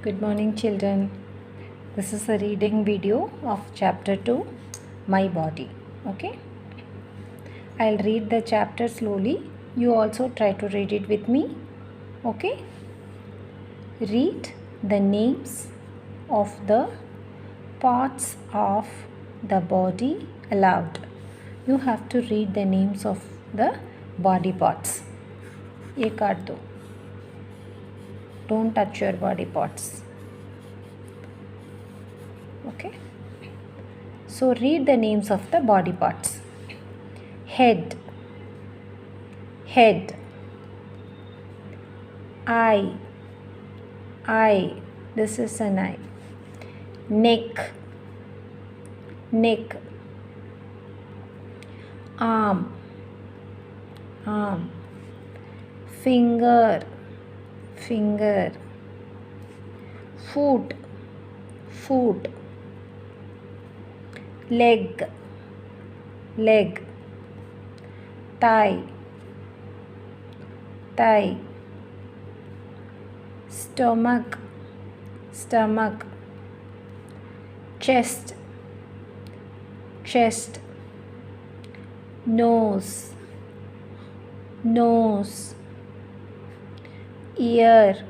Good morning, children. This is a reading video of chapter 2, My Body. Okay, I'll read the chapter slowly. You also try to read it with me. Okay, read the names of the parts of the body aloud. You have to read the names of the body parts. ये काट दो. Don't touch your body parts. Okay. So read the names of the body parts. Head, head. Eye, eye. This is an eye. Neck, neck. Arm, arm. Finger, finger. Foot, foot. Leg, leg. Thigh, thigh. Stomach, stomach. Chest, chest. Nose, nose. Ear,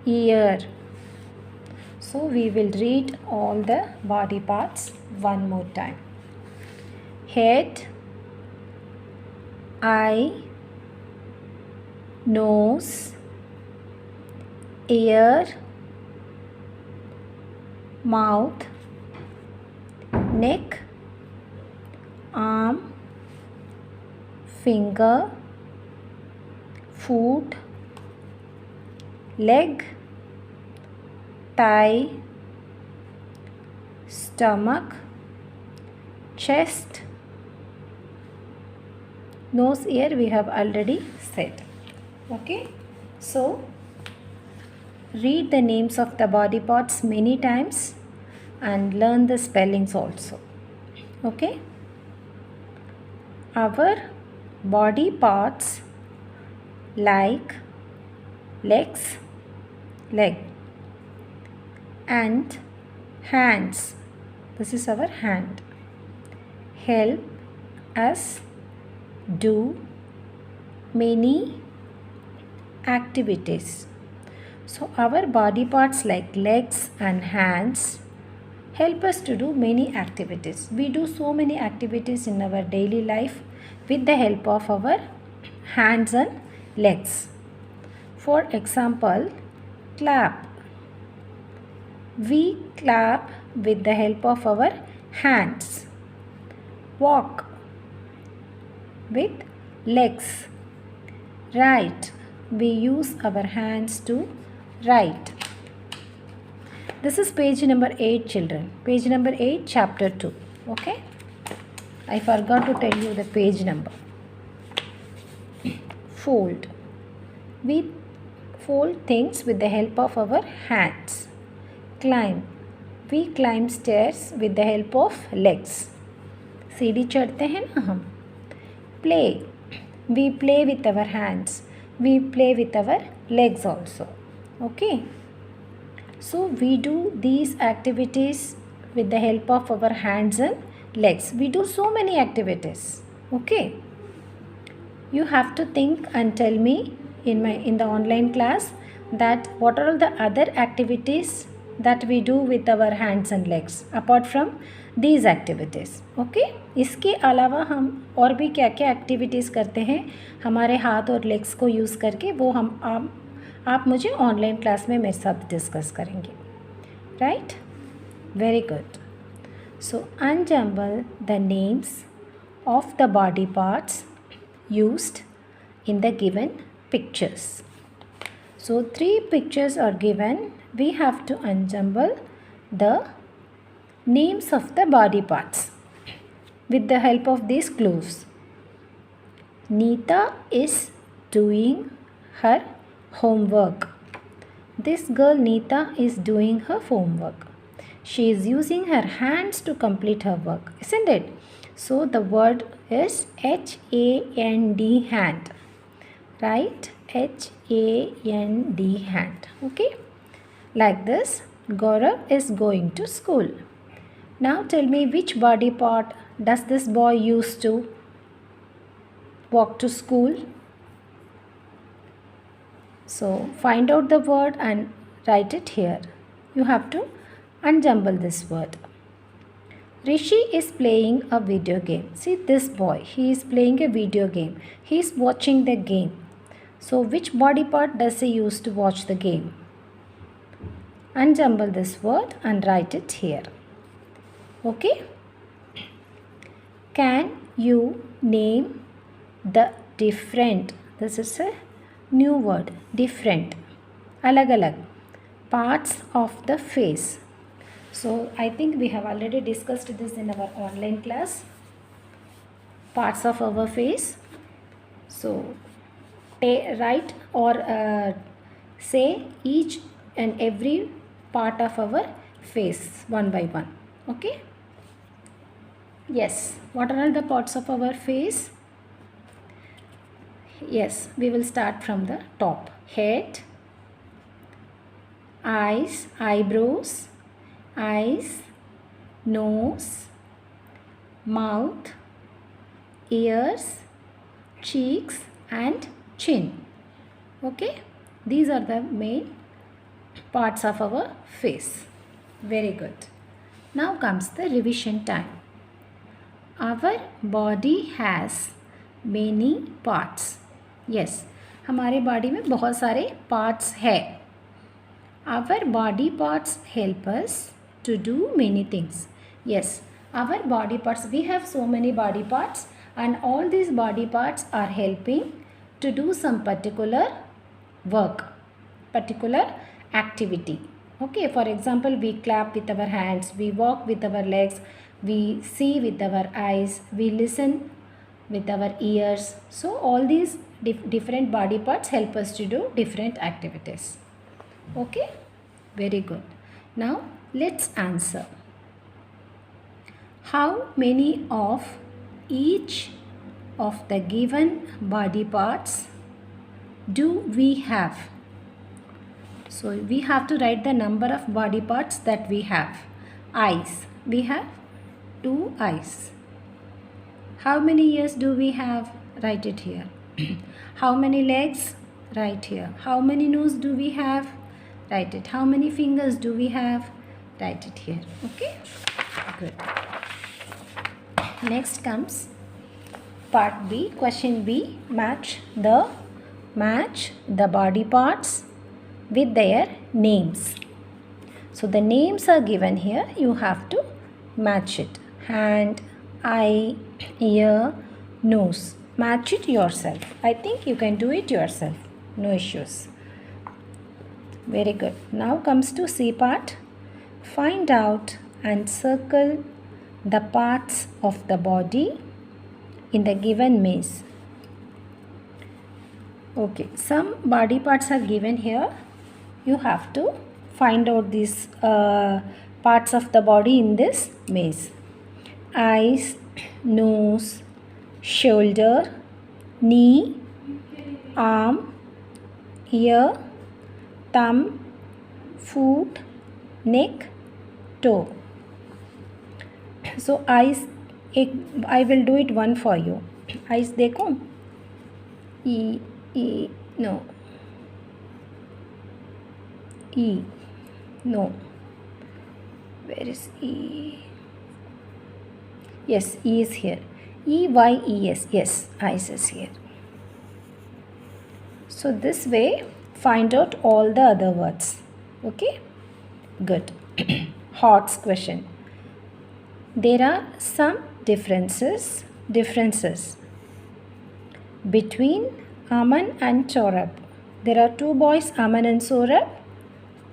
ear. So we will read all the body parts one more time. Head, eye, nose, ear, mouth, neck, arm, finger, foot, leg, thigh, stomach, chest, nose, ear we have already said. Okay, so read the names of the body parts many times and learn the spellings also. Okay, our body parts like legs, leg, and hands, this is our hand, help us do many activities. So our body parts like legs and hands help us to do many activities. We do so many activities in our daily life with the help of our hands and legs. For example, clap. We clap with the help of our hands. Walk with legs. Write. We use our hands to write. This is page number 8, children. Page number 8, chapter 2. Okay? I forgot to tell you the page number. Fold. We fold things with the help of our hands. Climb. We climb stairs with the help of legs. सीढ़ी चढ़ते हैं ना हम. Play. We play with our hands. We play with our legs also. Okay. So we do these activities with the help of our hands and legs. We do so many activities. Okay. You have to think and tell me in the online class that what are all the other activities that we do with our hands and legs apart from these activities. Okay. इसके अलावा हम और भी क्या क्या activities करते हैं हमारे हाथ और लेग्स को यूज़ करके, वो हम आप मुझे ऑनलाइन क्लास में मेरे साथ डिस्कस करेंगे. Right, very good. So अनजम्बल the names of the body parts used in the given pictures. So 3 pictures are given. We have to unjumble the names of the body parts with the help of these clues. Neeta is doing her homework. This girl Neeta is doing her homework. She is using her hands to complete her work, isn't it? So the word is H-A-N-D, hand. Right? H H-A-N-D, hand. Okay, like this, Gaurav is going to school. Now tell me, which body part does this boy use to walk to school? So find out the word and write it here. You have to unjumble this word. Rishi is playing a video game. See this boy, he is playing a video game. He is watching the game. So which body part does he use to watch the game? Unjumble this word and write it here. Okay? Can you name the different, this is a new word, different, alag alag, parts of the face? So I think we have already discussed this in our online class, parts of our face. So write or say each and every part of our face one by one. Okay? Yes, what are all the parts of our face? Yes, we will start from the top. Head, eyes, eyebrows, eyes, nose, mouth, ears, cheeks and chin. Okay, these are the main parts of our face. Very good. Now comes the revision time. Our body has many parts. Yes, हमारे body में बहुत सारे parts है. Our body parts help us to do many things. Yes, our body parts, we have so many body parts and all these body parts are helping to do some particular work, particular activity. Okay, for example, we clap with our hands, we walk with our legs, we see with our eyes, we listen with our ears. So all these different body parts help us to do different activities. Okay, very good. Now let's answer. How many of each of the given body parts do we have? So we have to write the number of body parts that we have. Eyes, we have 2 eyes. How many ears do we have? Write it here. How many legs? Right here. How many nose do we have? Write it. How many fingers do we have? Write it here. Okay? Good. Next comes part B. Question B. Match the body parts with their names. So the names are given here. You have to match it. Hand, eye, ear, nose. Match it yourself. I think you can do it yourself. No issues. Very good. Now comes to C part. Find out and circle the parts of the body in the given maze. Okay, some body parts are given here. You have to find out these parts of the body in this maze. Eyes, nose, shoulder, knee, arm, ear, thumb, foot, neck, toe. So eyes, I will do it one for you. Eyes देखो. No. E. No. Where is E? Yes, E is here. E-Y-E-S. Yes, eyes is here. So this way, find out all the other words. Okay? Good. Hort's question. There are some differences between Aman and Saurabh. There are 2 boys, Aman and Saurabh.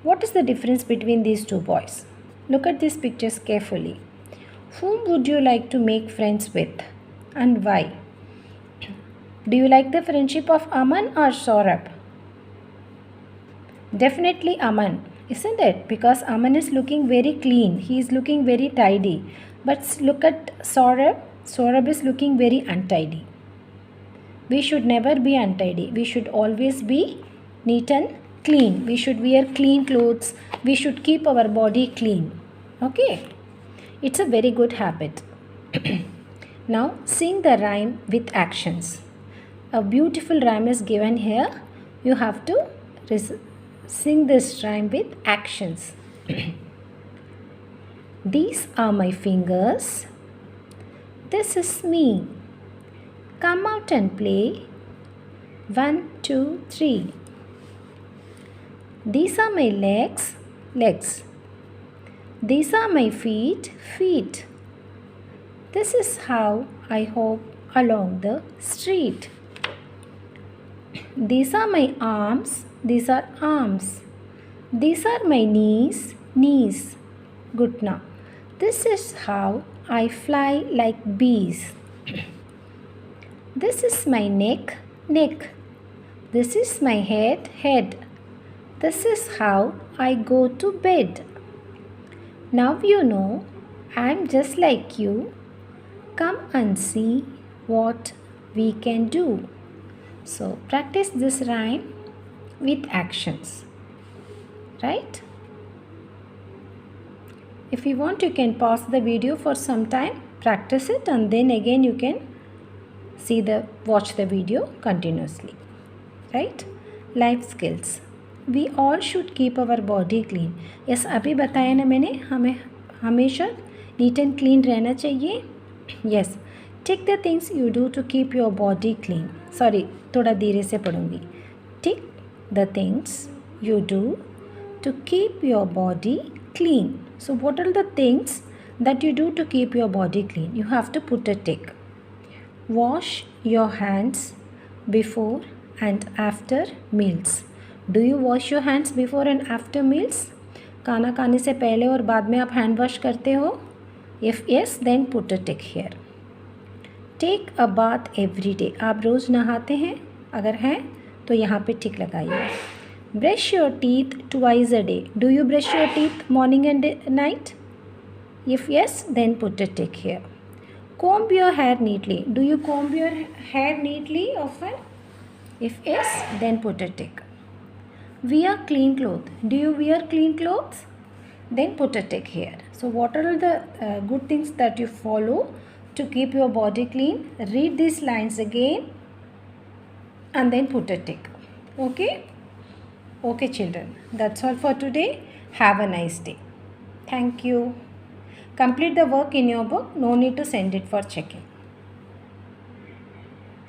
What is the difference between these 2 boys? Look at these pictures carefully. Whom would you like to make friends with and why? Do you like the friendship of Aman or Saurabh? Definitely Aman, isn't it? Because Aman is looking very clean. He is looking very tidy. But look at Saurabh. Saurabh is looking very untidy. We should never be untidy. We should always be neat and clean. We should wear clean clothes. We should keep our body clean. Okay? It's a very good habit. Now sing the rhyme with actions. A beautiful rhyme is given here. You have to sing this rhyme with actions. These are my fingers. This is me. Come out and play. 1, 2, 3. These are my legs. Legs. These are my feet. Feet. This is how I hop along the street. These are my arms. These are arms. These are my knees. Knees. Good now. This is how I fly like bees. This is my neck. Neck. This is my head. Head. This is how I go to bed. Now you know I'm just like you. Come and see what we can do. So practice this rhyme with actions. Right? If you want, you can pause the video for some time, practice it, and then again you can watch the video continuously. Right? Life skills. We all should keep our body clean. Yes, अभी बताया ना मैंने, हमें हमेशा neat and clean रहना चाहिए. Yes. Take the things you do to keep your body clean. Sorry, थोड़ा धीरे से पढ़ूंगी. Take the things you do to keep your body clean. So what are the things that you do to keep your body clean? You have to put a tick. Wash your hands before and after meals. Do you wash your hands before and after meals? खाना खाने से पहले और बाद में आप hand wash करते हो? If yes, then put a tick here. Take a bath every day. आप रोज़ नहाते हैं? अगर हैं तो यहाँ पे टिक लगाइए. Brush your teeth twice a day. Do you brush your teeth morning and night? If yes, then put a tick here. Comb your hair neatly. Do you comb your hair neatly often? If yes, then put a tick. Wear clean clothes. Do you wear clean clothes? Then put a tick here. So what are the good things that you follow to keep your body clean? Read these lines again and then put a tick. Okay? Okay children, that's all for today. Have a nice day. Thank you. Complete the work in your book. No need to send it for checking.